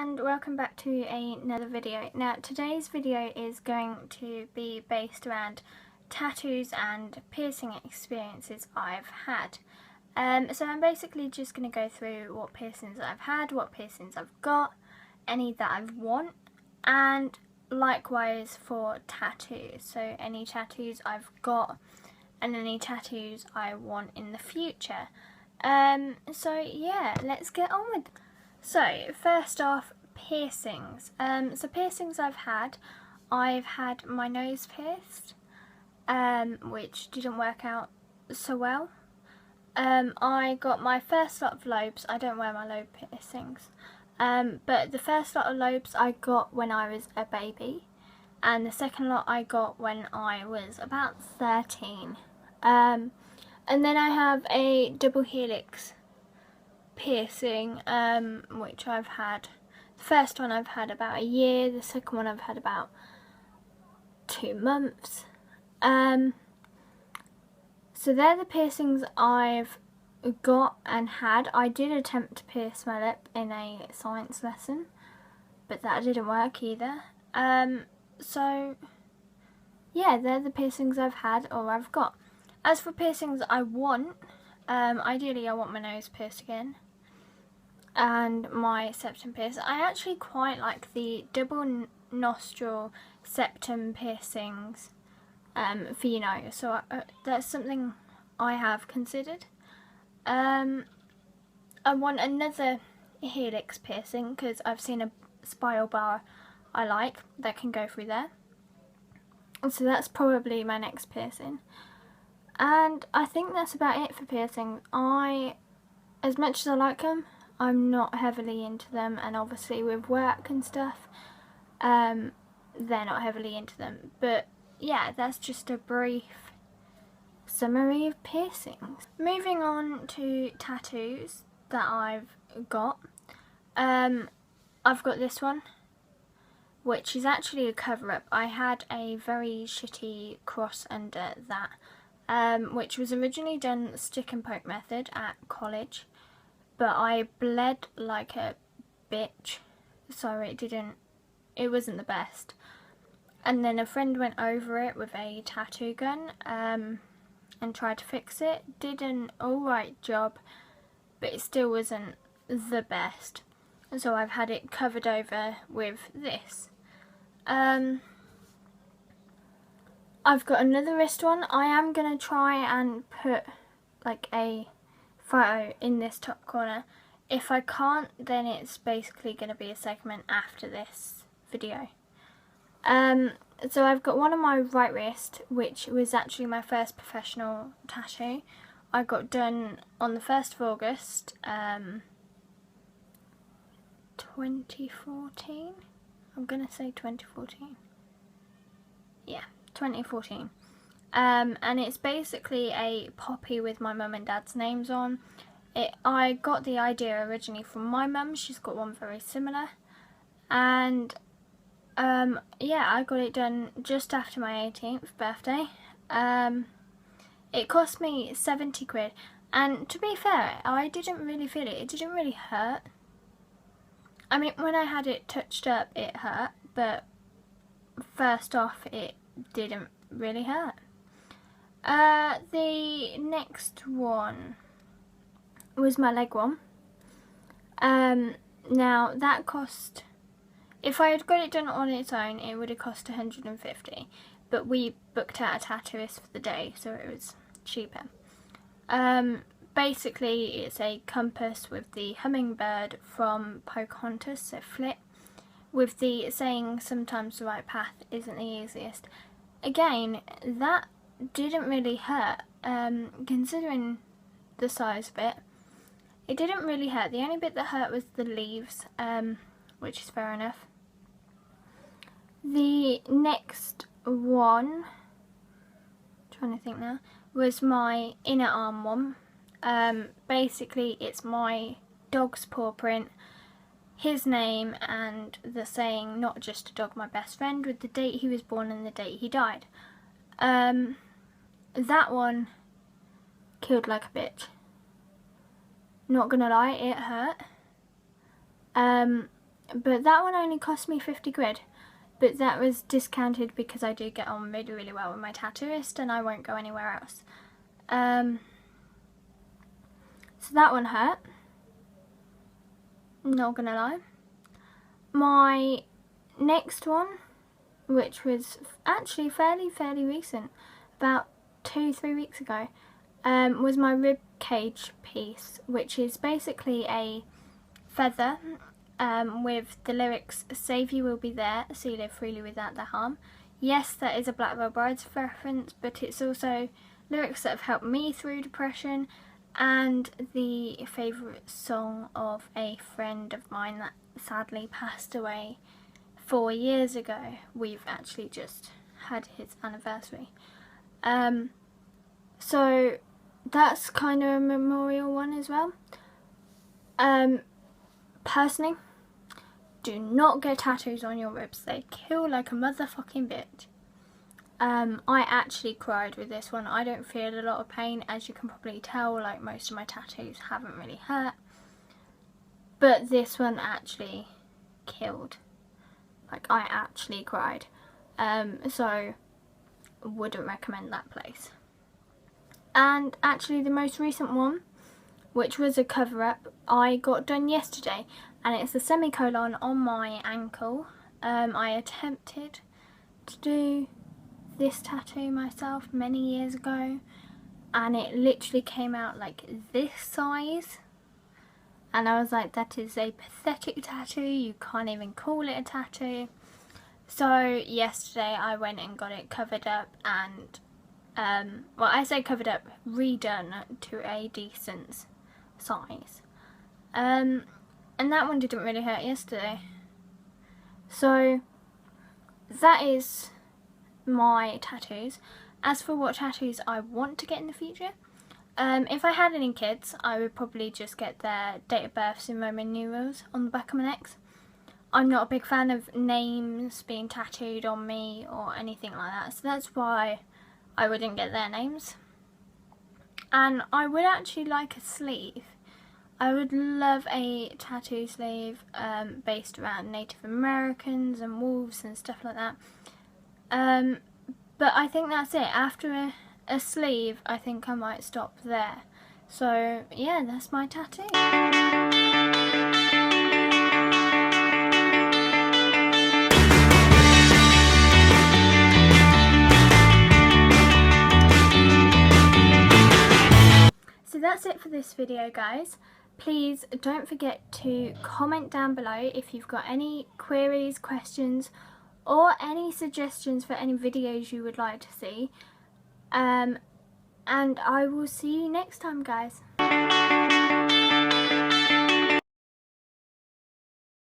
and welcome back to another video. Now today's video is going to be based around tattoos and piercing experiences I've had. So I'm basically just going to go through what piercings I've had, what piercings I've got, any that I want, and likewise for tattoos. So any tattoos I've got and any tattoos I want in the future. So yeah, let's get on with it. So first off, piercings. So piercings I've had my nose pierced, which didn't work out so well. I got my first lot of lobes. I don't wear my lobe piercings, but the first lot of lobes I got when I was a baby, and the second lot I got when I was about 13. And then I have a double helix piercing, which I've had. The first one I've had about a year, the second one I've had about 2 months. So they're the piercings I've got and had. I did attempt to pierce my lip in a science lesson, but that didn't work either. So yeah, they're the piercings I've had or I've got. As for piercings I want, ideally I want my nose pierced again and my septum pierced. I actually quite like the double nostril septum piercings for your nose, so that's something I have considered. I want another helix piercing because I've seen a spiral bar I like that can go through there, so that's probably my next piercing. And I think that's about it for piercing. As much as I like them, I'm not heavily into them, and obviously with work and stuff, they're not heavily into them. But yeah, that's just a brief summary of piercings. Moving on to tattoos that I've got. I've got this one, which is actually a cover-up. I had a very shitty cross under that, which was originally done stick and poke method at college, but I bled like a bitch, so it wasn't the best. And then a friend went over it with a tattoo gun and tried to fix it. Did an alright job, but it still wasn't the best, so I've had it covered over with this. I've got another wrist one. I am going to try and put like a photo in this top corner. If I can't, then it's basically going to be a segment after this video. So I've got one on my right wrist, which was actually my first professional tattoo. I got done on the 1st of August, 2014. I'm going to say 2014. Yeah. 2014, and it's basically a poppy with my mum and dad's names on it. I got the idea originally from my mum. She's got one very similar, and yeah, I got it done just after my 18th birthday. It cost me 70 quid, and to be fair, I didn't really feel it. It didn't really hurt. I mean, when I had it touched up, it hurt, but first off, it didn't really hurt. The next one was my leg one. Now that cost, if I had got it done on its own, it would have cost 150, but we booked out a tattooist for the day, so it was cheaper. Basically it's a compass with the hummingbird from Pocahontas, so Flip, with the saying, sometimes the right path isn't the easiest. Again, that didn't really hurt, considering the size of it. It didn't really hurt. The only bit that hurt was the leaves, which is fair enough. The next one, trying to think now, was my inner arm one. Basically it's my dog's paw print, his name, and the saying, not just a dog, my best friend, with the date he was born and the date he died. That one killed like a bitch. Not gonna lie, it hurt. but that one only cost me 50 quid. But that was discounted because I do get on really, really well with my tattooist and I won't go anywhere else. So that one hurt. Not gonna lie. My next one, which was actually fairly recent, about 2-3 weeks ago, was my rib cage piece, which is basically a feather with the lyrics "Save you will be there, so you live freely without the harm." Yes, that is a Black Veil Brides reference, but it's also lyrics that have helped me through depression and the favourite song of a friend of mine that sadly passed away 4 years ago. We've actually just had his anniversary. So that's kind of a memorial one as well. Personally, do not get tattoos on your ribs. They kill like a motherfucking bitch. I actually cried with this one. I don't feel a lot of pain, as you can probably tell, like most of my tattoos haven't really hurt. But this one actually killed. Like, I actually cried. So, wouldn't recommend that place. And actually the most recent one, which was a cover-up, I got done yesterday. And it's a semicolon on my ankle. I attempted to do this tattoo myself many years ago, and it literally came out like this size, and I was like, that is a pathetic tattoo, you can't even call it a tattoo. So yesterday I went and got it covered up and well, I say covered up, redone to a decent size, and that one didn't really hurt yesterday. So that is my tattoos. As for what tattoos I want to get in the future, if I had any kids, I would probably just get their date of births in Roman numerals on the back of my necks. I'm not a big fan of names being tattooed on me or anything like that, so that's why I wouldn't get their names. And I would actually like a sleeve. I would love a tattoo sleeve based around Native Americans and wolves and stuff like that. But I think that's it. After a sleeve, I think I might stop there. So yeah, that's my tattoo. So that's it for this video, guys. Please don't forget to comment down below if you've got any queries, questions, or any suggestions for any videos you would like to see. And I will see you next time, guys.